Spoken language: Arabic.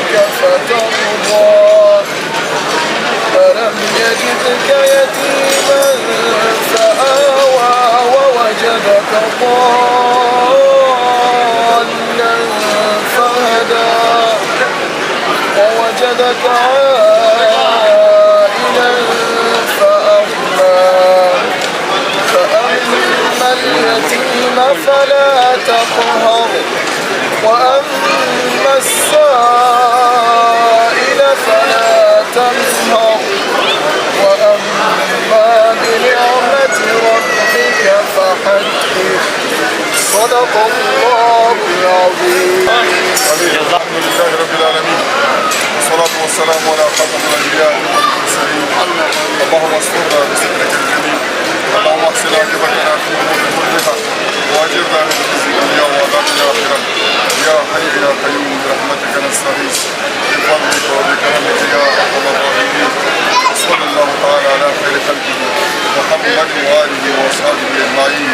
ربك فترضى ألم يجدك يتيما فآوى ووجدك ضالا فهدى ووجدك عائلا فأغنى فأما اليتيم فلا تقهر وأما السائل فلا تنهر وأما بنعمة ربك فحدث صدق الله العظيم. الحمد لله رب العالمين والصلاة والسلام على خاتم الأنبياء والمرسلين. اللهم استرنا بسترك الجميل اللهم اغسل عاقبتنا في الأمور كلها وأجرنا من خزي الدنيا وعذاب الآخرة يا حي يا قيوم برحمتك نستغيث بفضلك وبكرمك يا أرحم الراحمين. صلى الله تعالى على خير خلقه محمد وآله وأصحابه أجمعين.